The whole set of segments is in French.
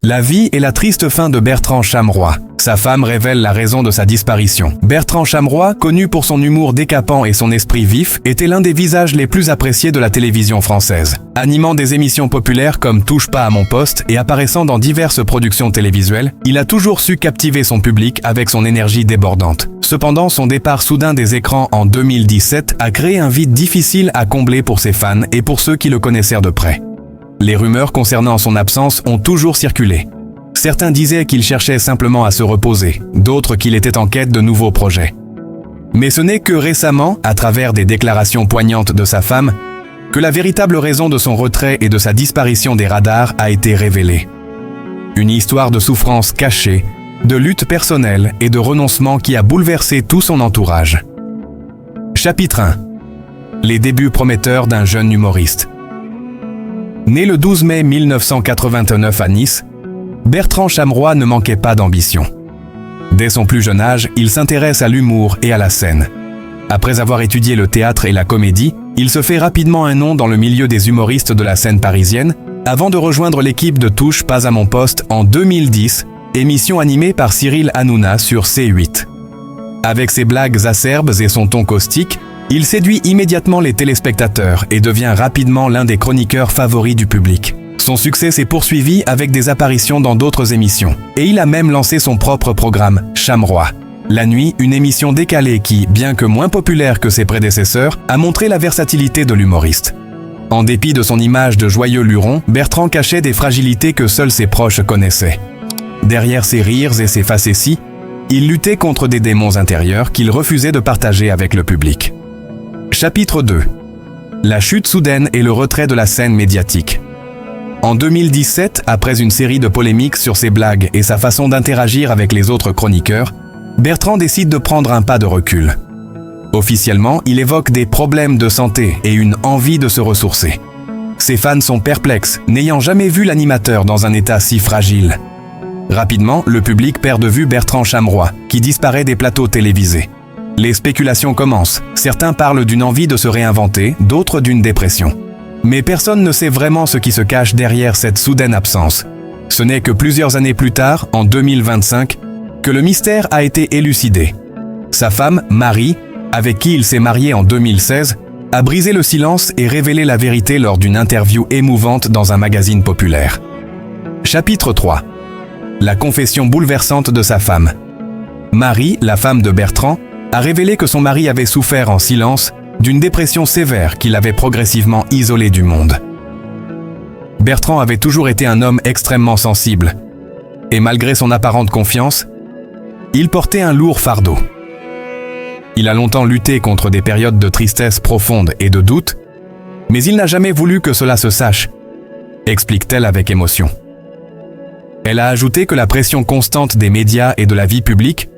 La vie et la triste fin de Bertrand Chameroy. Sa femme révèle la raison de sa disparition. Bertrand Chameroy, connu pour son humour décapant et son esprit vif, était l'un des visages les plus appréciés de la télévision française. Animant des émissions populaires comme Touche pas à mon poste et apparaissant dans diverses productions télévisuelles, il a toujours su captiver son public avec son énergie débordante. Cependant, son départ soudain des écrans en 2017 a créé un vide difficile à combler pour ses fans et pour ceux qui le connaissèrent de près. Les rumeurs concernant son absence ont toujours circulé. Certains disaient qu'il cherchait simplement à se reposer, d'autres qu'il était en quête de nouveaux projets. Mais ce n'est que récemment, à travers des déclarations poignantes de sa femme, que la véritable raison de son retrait et de sa disparition des radars a été révélée. Une histoire de souffrance cachée, de lutte personnelle et de renoncement qui a bouleversé tout son entourage. Chapitre 1. Les débuts prometteurs d'un jeune humoriste. Né le 12 mai 1989 à Nice, Bertrand Chameroy ne manquait pas d'ambition. Dès son plus jeune âge, il s'intéresse à l'humour et à la scène. Après avoir étudié le théâtre et la comédie, il se fait rapidement un nom dans le milieu des humoristes de la scène parisienne, avant de rejoindre l'équipe de Touche pas à mon poste en 2010, émission animée par Cyril Hanouna sur C8. Avec ses blagues acerbes et son ton caustique, il séduit immédiatement les téléspectateurs et devient rapidement l'un des chroniqueurs favoris du public. Son succès s'est poursuivi avec des apparitions dans d'autres émissions. Et il a même lancé son propre programme, Chameroy. La nuit, une émission décalée qui, bien que moins populaire que ses prédécesseurs, a montré la versatilité de l'humoriste. En dépit de son image de joyeux luron, Bertrand cachait des fragilités que seuls ses proches connaissaient. Derrière ses rires et ses facéties, il luttait contre des démons intérieurs qu'il refusait de partager avec le public. Chapitre 2. La chute soudaine et le retrait de la scène médiatique. En 2017, après une série de polémiques sur ses blagues et sa façon d'interagir avec les autres chroniqueurs, Bertrand décide de prendre un pas de recul. Officiellement, il évoque des problèmes de santé et une envie de se ressourcer. Ses fans sont perplexes, n'ayant jamais vu l'animateur dans un état si fragile. Rapidement, le public perd de vue Bertrand Chameroy, qui disparaît des plateaux télévisés. Les spéculations commencent. Certains parlent d'une envie de se réinventer, d'autres d'une dépression. Mais personne ne sait vraiment ce qui se cache derrière cette soudaine absence. Ce n'est que plusieurs années plus tard, en 2025, que le mystère a été élucidé. Sa femme, Marie, avec qui il s'est marié en 2016, a brisé le silence et révélé la vérité lors d'une interview émouvante dans un magazine populaire. Chapitre 3. La confession bouleversante de sa femme. Marie, la femme de Bertrand, a révélé que son mari avait souffert en silence d'une dépression sévère qui l'avait progressivement isolé du monde. Bertrand avait toujours été un homme extrêmement sensible, et malgré son apparente confiance, il portait un lourd fardeau. Il a longtemps lutté contre des périodes de tristesse profonde et de doute, mais il n'a jamais voulu que cela se sache, explique-t-elle avec émotion. Elle a ajouté que la pression constante des médias et de la vie publique,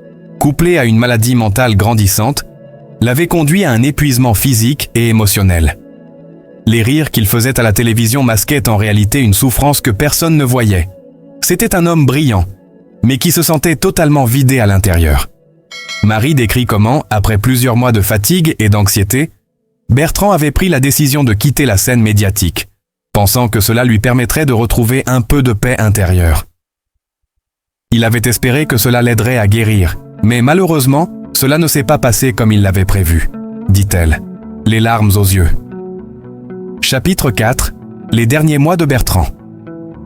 couplée à une maladie mentale grandissante, l'avait conduit à un épuisement physique et émotionnel. Les rires qu'il faisait à la télévision masquaient en réalité une souffrance que personne ne voyait. C'était un homme brillant, mais qui se sentait totalement vidé à l'intérieur. Marie décrit comment, après plusieurs mois de fatigue et d'anxiété, Bertrand avait pris la décision de quitter la scène médiatique, pensant que cela lui permettrait de retrouver un peu de paix intérieure. Il avait espéré que cela l'aiderait à guérir, mais malheureusement, cela ne s'est pas passé comme il l'avait prévu, dit-elle, les larmes aux yeux. Chapitre 4. Les derniers mois de Bertrand.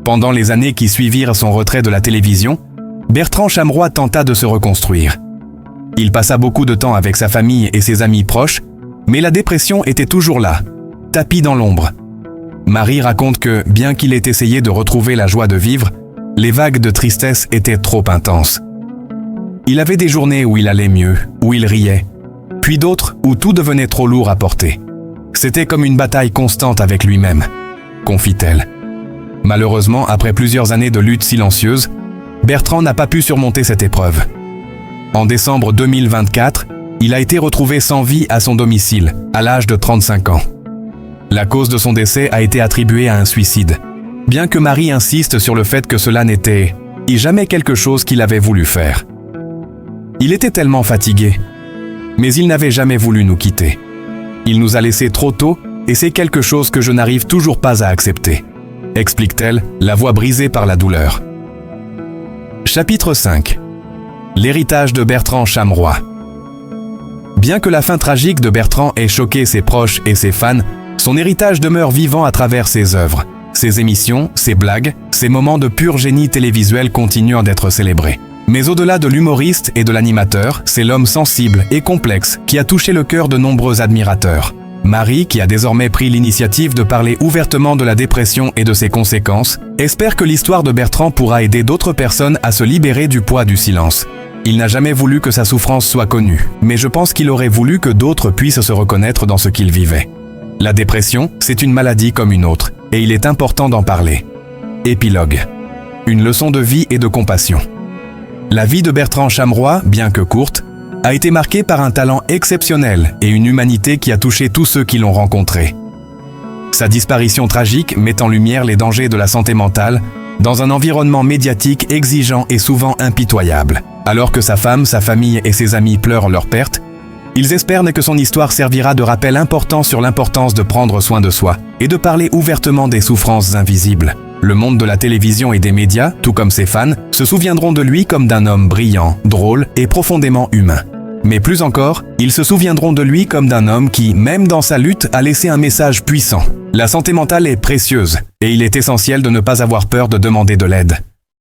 Pendant les années qui suivirent son retrait de la télévision, Bertrand Chameroy tenta de se reconstruire. Il passa beaucoup de temps avec sa famille et ses amis proches, mais la dépression était toujours là, tapie dans l'ombre. Marie raconte que, bien qu'il ait essayé de retrouver la joie de vivre, les vagues de tristesse étaient trop intenses. Il avait des journées où il allait mieux, où il riait, puis d'autres où tout devenait trop lourd à porter. C'était comme une bataille constante avec lui-même, confie-t-elle. Malheureusement, après plusieurs années de lutte silencieuse, Bertrand n'a pas pu surmonter cette épreuve. En décembre 2024, il a été retrouvé sans vie à son domicile, à l'âge de 35 ans. La cause de son décès a été attribuée à un suicide, bien que Marie insiste sur le fait que cela n'était jamais quelque chose qu'il avait voulu faire. Il était tellement fatigué, mais il n'avait jamais voulu nous quitter. Il nous a laissés trop tôt et c'est quelque chose que je n'arrive toujours pas à accepter, explique-t-elle, la voix brisée par la douleur. Chapitre 5. L'héritage de Bertrand Chameroy. Bien que la fin tragique de Bertrand ait choqué ses proches et ses fans, son héritage demeure vivant à travers ses œuvres. Ses émissions, ses blagues, ses moments de pur génie télévisuel continuent d'être célébrés. Mais au-delà de l'humoriste et de l'animateur, c'est l'homme sensible et complexe qui a touché le cœur de nombreux admirateurs. Marie, qui a désormais pris l'initiative de parler ouvertement de la dépression et de ses conséquences, espère que l'histoire de Bertrand pourra aider d'autres personnes à se libérer du poids du silence. Il n'a jamais voulu que sa souffrance soit connue, mais je pense qu'il aurait voulu que d'autres puissent se reconnaître dans ce qu'il vivait. La dépression, c'est une maladie comme une autre, et il est important d'en parler. Épilogue. Une leçon de vie et de compassion. La vie de Bertrand Chameroy, bien que courte, a été marquée par un talent exceptionnel et une humanité qui a touché tous ceux qui l'ont rencontré. Sa disparition tragique met en lumière les dangers de la santé mentale dans un environnement médiatique exigeant et souvent impitoyable. Alors que sa femme, sa famille et ses amis pleurent leur perte, ils espèrent que son histoire servira de rappel important sur l'importance de prendre soin de soi et de parler ouvertement des souffrances invisibles. Le monde de la télévision et des médias, tout comme ses fans, se souviendront de lui comme d'un homme brillant, drôle et profondément humain. Mais plus encore, ils se souviendront de lui comme d'un homme qui, même dans sa lutte, a laissé un message puissant. La santé mentale est précieuse, et il est essentiel de ne pas avoir peur de demander de l'aide.